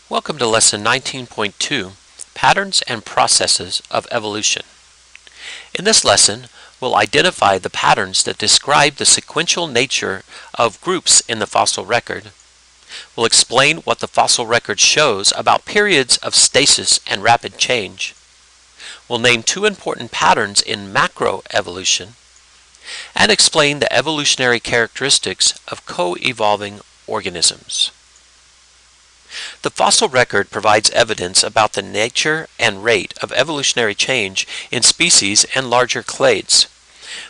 Welcome to Lesson 19.2, Patterns and Processes of Evolution. In this lesson, we'll identify the patterns that describe the sequential nature of groups in the fossil record. We'll explain what the fossil record shows about periods of stasis and rapid change. We'll name two important patterns in macroevolution, and explain the evolutionary characteristics of co-evolving organisms. The fossil record provides evidence about the nature and rate of evolutionary change in species and larger clades.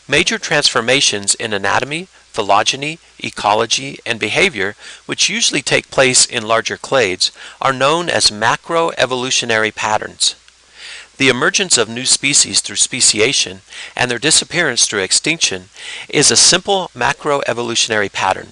Major transformations in anatomy, phylogeny, ecology, and behavior, which usually take place in larger clades, are known as macroevolutionary patterns. The emergence of new species through speciation and their disappearance through extinction is a simple macroevolutionary pattern.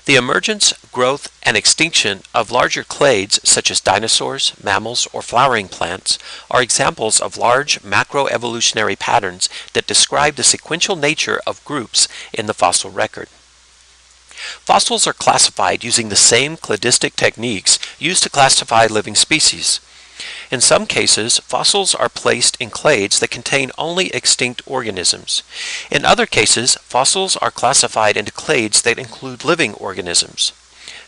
The emergence, growth, and extinction of larger clades such as dinosaurs, mammals, or flowering plants are examples of large macroevolutionary patterns that describe the sequential nature of groups in the fossil record. Fossils are classified using the same cladistic techniques used to classify living species. In some cases, fossils are placed in clades that contain only extinct organisms. In other cases, fossils are classified into clades that include living organisms.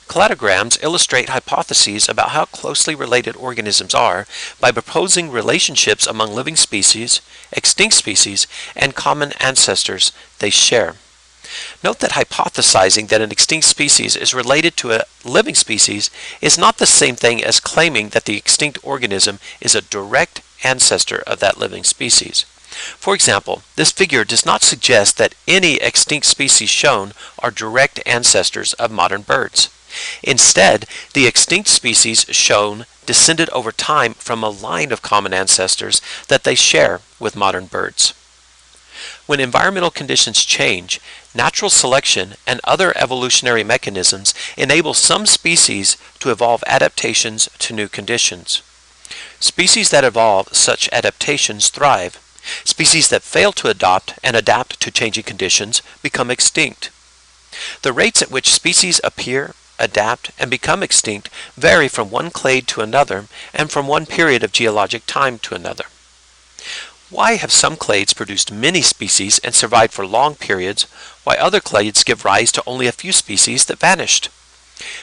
Cladograms illustrate hypotheses about how closely related organisms are by proposing relationships among living species, extinct species, and common ancestors they share. Note that hypothesizing that an extinct species is related to a living species is not the same thing as claiming that the extinct organism is a direct ancestor of that living species. For example, this figure does not suggest that any extinct species shown are direct ancestors of modern birds. Instead, the extinct species shown descended over time from a line of common ancestors that they share with modern birds. When environmental conditions change, natural selection and other evolutionary mechanisms enable some species to evolve adaptations to new conditions. Species that evolve such adaptations thrive. Species that fail to adopt and adapt to changing conditions become extinct. The rates at which species appear, adapt, and become extinct vary from one clade to another and from one period of geologic time to another. Why have some clades produced many species and survived for long periods, while other clades give rise to only a few species that vanished?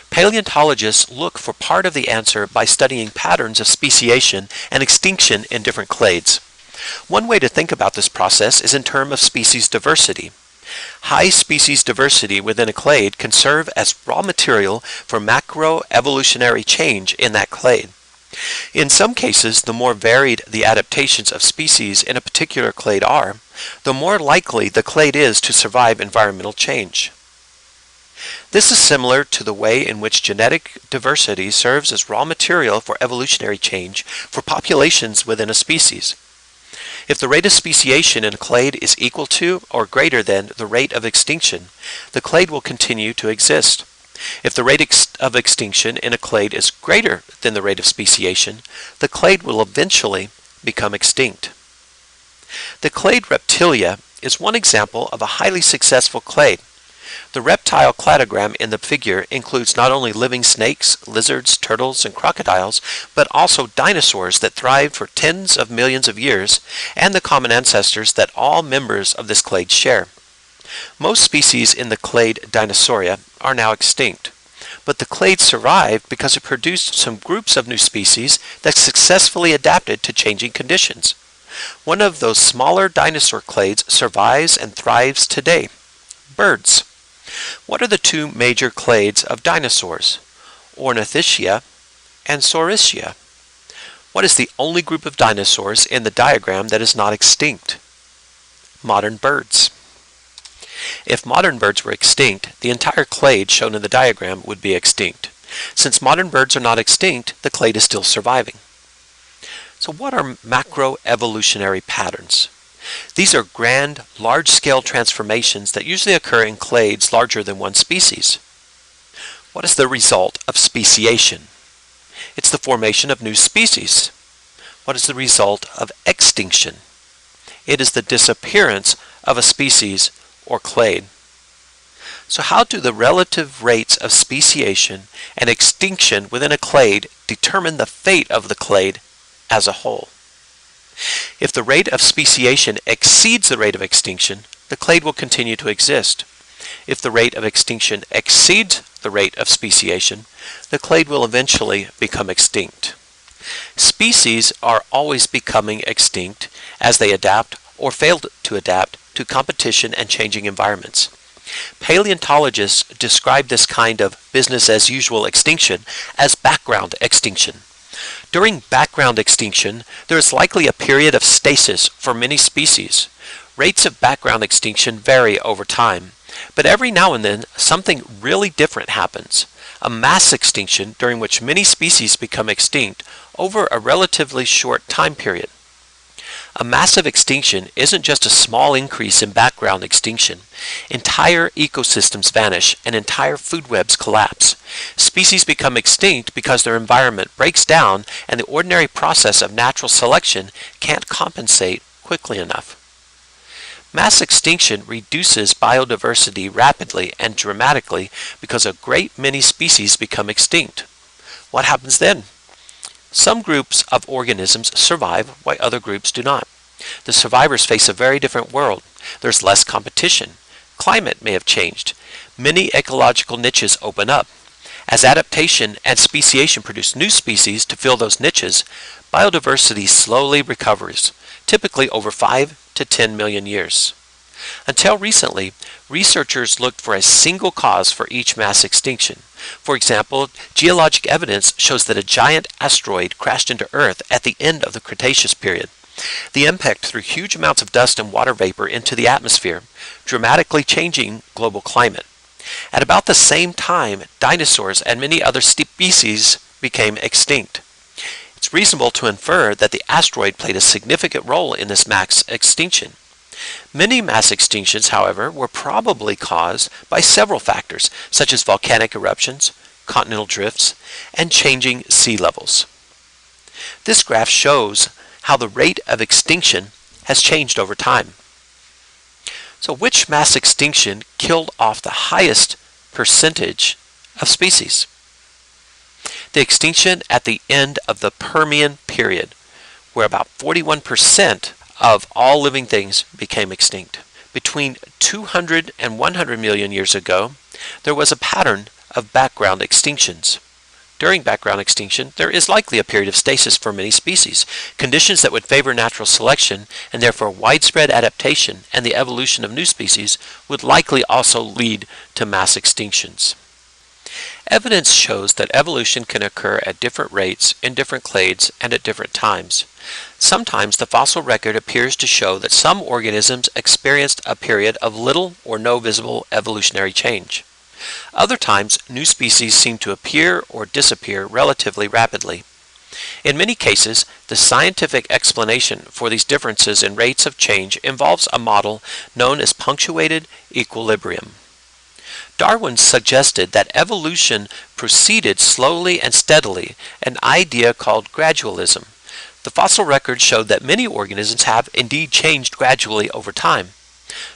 Paleontologists look for part of the answer by studying patterns of speciation and extinction in different clades. One way to think about this process is in terms of species diversity. High species diversity within a clade can serve as raw material for macroevolutionary change in that clade. In some cases, the more varied the adaptations of species in a particular clade are, the more likely the clade is to survive environmental change. This is similar to the way in which genetic diversity serves as raw material for evolutionary change for populations within a species. If the rate of speciation in a clade is equal to or greater than the rate of extinction, the clade will continue to exist. If the rate of extinction in a clade is greater than the rate of speciation, the clade will eventually become extinct. The clade Reptilia is one example of a highly successful clade. The reptile cladogram in the figure includes not only living snakes, lizards, turtles, and crocodiles, but also dinosaurs that thrived for tens of millions of years, and the common ancestors that all members of this clade share. Most species in the clade Dinosauria are now extinct, but the clade survived because it produced some groups of new species that successfully adapted to changing conditions. One of those smaller dinosaur clades survives and thrives today: birds. What are the two major clades of dinosaurs? Ornithischia and Saurischia. What is the only group of dinosaurs in the diagram that is not extinct? Modern birds. If modern birds were extinct, the entire clade shown in the diagram would be extinct. Since modern birds are not extinct, the clade is still surviving. So what are macroevolutionary patterns? These are grand, large-scale transformations that usually occur in clades larger than one species. What is the result of speciation? It's the formation of new species. What is the result of extinction? It is the disappearance of a species or clade. So how do the relative rates of speciation and extinction within a clade determine the fate of the clade as a whole? If the rate of speciation exceeds the rate of extinction, the clade will continue to exist. If the rate of extinction exceeds the rate of speciation, the clade will eventually become extinct. Species are always becoming extinct as they adapt or fail to adapt to competition and changing environments. Paleontologists describe this kind of business-as-usual extinction as background extinction. During background extinction, there is likely a period of stasis for many species. Rates of background extinction vary over time, but every now and then something really different happens. A mass extinction during which many species become extinct over a relatively short time period. A massive extinction isn't just a small increase in background extinction. Entire ecosystems vanish and entire food webs collapse. Species become extinct because their environment breaks down and the ordinary process of natural selection can't compensate quickly enough. Mass extinction reduces biodiversity rapidly and dramatically because a great many species become extinct. What happens then? Some groups of organisms survive while other groups do not. The survivors face a very different world. There's less competition. Climate may have changed. Many ecological niches open up. As adaptation and speciation produce new species to fill those niches, biodiversity slowly recovers, typically over 5 to 10 million years. Until recently, researchers looked for a single cause for each mass extinction. For example, geologic evidence shows that a giant asteroid crashed into Earth at the end of the Cretaceous period. The impact threw huge amounts of dust and water vapor into the atmosphere, dramatically changing global climate. At about the same time, dinosaurs and many other species became extinct. It's reasonable to infer that the asteroid played a significant role in this mass extinction. Many mass extinctions, however, were probably caused by several factors, such as volcanic eruptions, continental drifts, and changing sea levels. This graph shows how the rate of extinction has changed over time. So which mass extinction killed off the highest percentage of species? The extinction at the end of the Permian period, where about 41% of all living things became extinct. Between 200 and 100 million years ago, there was a pattern of background extinctions. During background extinction, there is likely a period of stasis for many species, conditions that would favor natural selection and therefore widespread adaptation and the evolution of new species would likely also lead to mass extinctions. Evidence shows that evolution can occur at different rates in different clades and at different times. Sometimes the fossil record appears to show that some organisms experienced a period of little or no visible evolutionary change. Other times, new species seem to appear or disappear relatively rapidly. In many cases, the scientific explanation for these differences in rates of change involves a model known as punctuated equilibrium. Darwin suggested that evolution proceeded slowly and steadily, an idea called gradualism. The fossil record showed that many organisms have indeed changed gradually over time.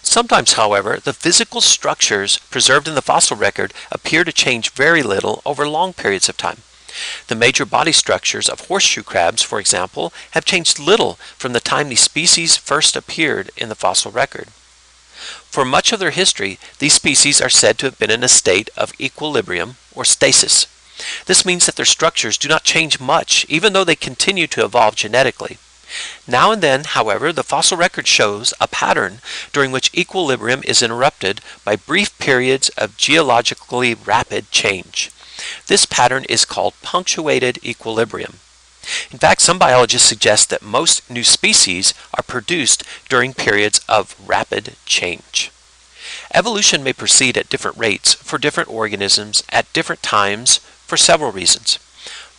Sometimes, however, the physical structures preserved in the fossil record appear to change very little over long periods of time. The major body structures of horseshoe crabs, for example, have changed little from the time these species first appeared in the fossil record. For much of their history, these species are said to have been in a state of equilibrium or stasis. This means that their structures do not change much, even though they continue to evolve genetically. Now and then, however, the fossil record shows a pattern during which equilibrium is interrupted by brief periods of geologically rapid change. This pattern is called punctuated equilibrium. In fact, some biologists suggest that most new species are produced during periods of rapid change. Evolution may proceed at different rates for different organisms at different times for several reasons.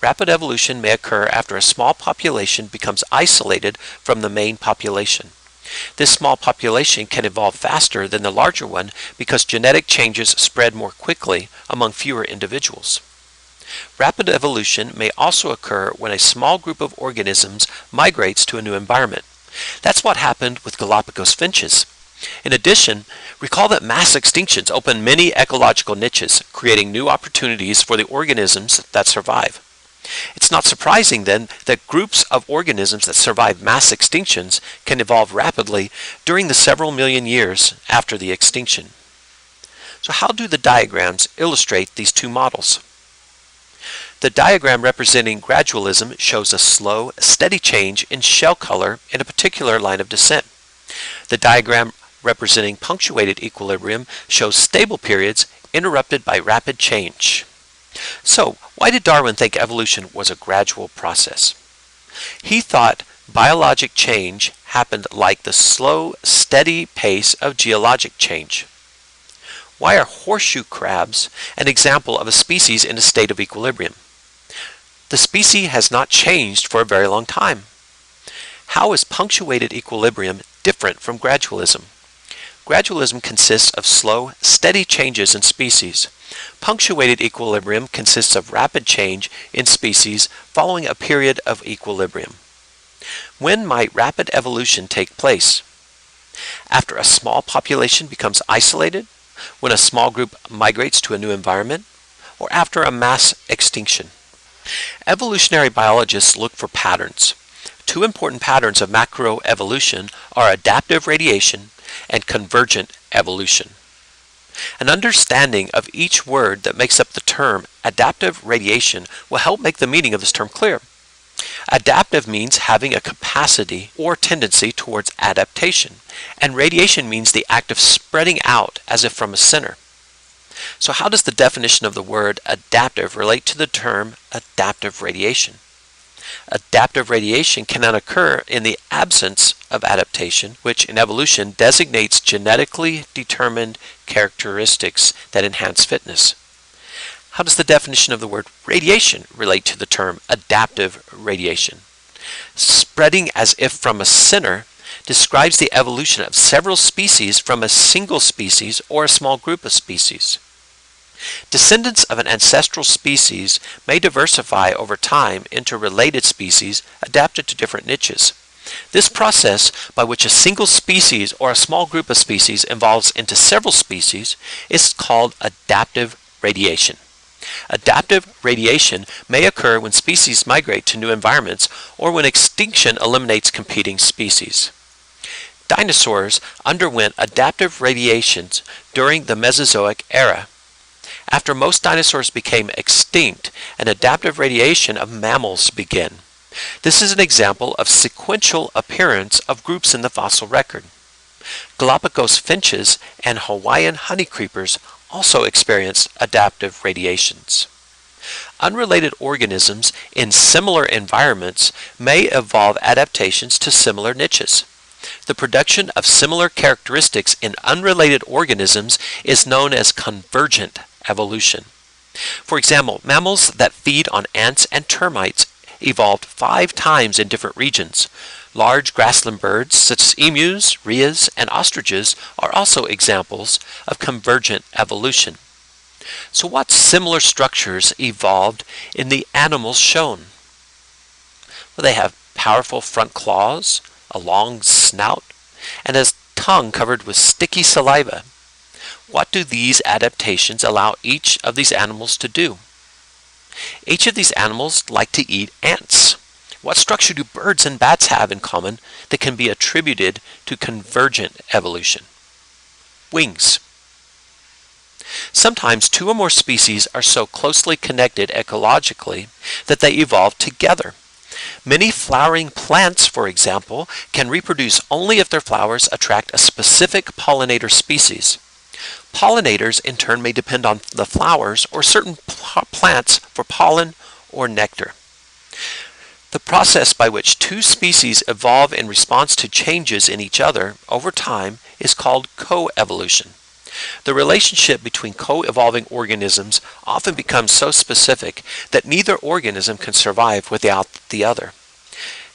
Rapid evolution may occur after a small population becomes isolated from the main population. This small population can evolve faster than the larger one because genetic changes spread more quickly among fewer individuals. Rapid evolution may also occur when a small group of organisms migrates to a new environment. That's what happened with Galapagos finches. In addition, recall that mass extinctions open many ecological niches, creating new opportunities for the organisms that survive. It's not surprising then that groups of organisms that survive mass extinctions can evolve rapidly during the several million years after the extinction. So how do the diagrams illustrate these two models? The diagram representing gradualism shows a slow, steady change in shell color in a particular line of descent. The diagram representing punctuated equilibrium shows stable periods interrupted by rapid change. So, why did Darwin think evolution was a gradual process? He thought biologic change happened like the slow, steady pace of geologic change. Why are horseshoe crabs an example of a species in a state of equilibrium? The species has not changed for a very long time. How is punctuated equilibrium different from gradualism? Gradualism consists of slow, steady changes in species. Punctuated equilibrium consists of rapid change in species following a period of equilibrium. When might rapid evolution take place? After a small population becomes isolated, when a small group migrates to a new environment, or after a mass extinction? Evolutionary biologists look for patterns. Two important patterns of macroevolution are adaptive radiation and convergent evolution. An understanding of each word that makes up the term adaptive radiation will help make the meaning of this term clear. Adaptive means having a capacity or tendency towards adaptation, and radiation means the act of spreading out as if from a center. So how does the definition of the word adaptive relate to the term adaptive radiation? Adaptive radiation cannot occur in the absence of adaptation, which in evolution designates genetically determined characteristics that enhance fitness. How does the definition of the word radiation relate to the term adaptive radiation? Spreading as if from a center describes the evolution of several species from a single species or a small group of species. Descendants of an ancestral species may diversify over time into related species adapted to different niches. This process, by which a single species or a small group of species evolves into several species, is called adaptive radiation. Adaptive radiation may occur when species migrate to new environments or when extinction eliminates competing species. Dinosaurs underwent adaptive radiations during the Mesozoic era. After most dinosaurs became extinct, an adaptive radiation of mammals began. This is an example of sequential appearance of groups in the fossil record. Galapagos finches and Hawaiian honeycreepers also experienced adaptive radiations. Unrelated organisms in similar environments may evolve adaptations to similar niches. The production of similar characteristics in unrelated organisms is known as convergent evolution. For example, mammals that feed on ants and termites evolved 5 times in different regions. Large grassland birds such as emus, rheas, and ostriches are also examples of convergent evolution. So what similar structures evolved in the animals shown? Well, they have powerful front claws, a long snout, and a tongue covered with sticky saliva. What do these adaptations allow each of these animals to do? Each of these animals like to eat ants. What structure do birds and bats have in common that can be attributed to convergent evolution? Wings. Sometimes 2 or more species are so closely connected ecologically that they evolve together. Many flowering plants, for example, can reproduce only if their flowers attract a specific pollinator species. Pollinators, in turn, may depend on the flowers or certain plants for pollen or nectar. The process by which 2 species evolve in response to changes in each other over time is called coevolution. The relationship between co-evolving organisms often becomes so specific that neither organism can survive without the other.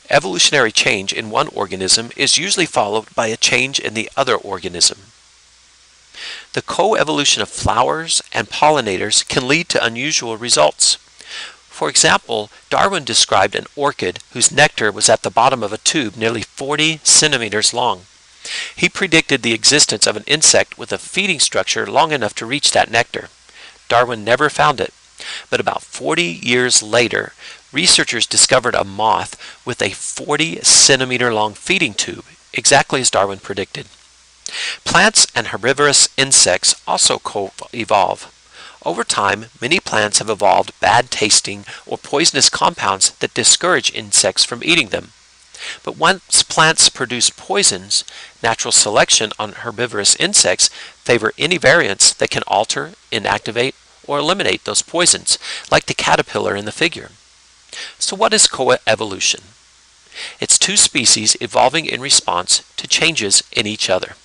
Evolutionary change in one organism is usually followed by a change in the other organism. The coevolution of flowers and pollinators can lead to unusual results. For example, Darwin described an orchid whose nectar was at the bottom of a tube nearly 40 centimeters long. He predicted the existence of an insect with a feeding structure long enough to reach that nectar. Darwin never found it, but about 40 years later, researchers discovered a moth with a 40-centimeter long feeding tube, exactly as Darwin predicted. Plants and herbivorous insects also co-evolve. Over time, many plants have evolved bad-tasting or poisonous compounds that discourage insects from eating them. But once plants produce poisons, natural selection on herbivorous insects favor any variants that can alter, inactivate, or eliminate those poisons, like the caterpillar in the figure. So what is coevolution? It's two species evolving in response to changes in each other.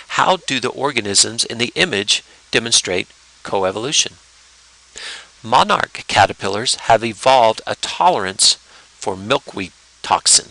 How do the organisms in the image demonstrate coevolution? Monarch caterpillars have evolved a tolerance for milkweed toxin.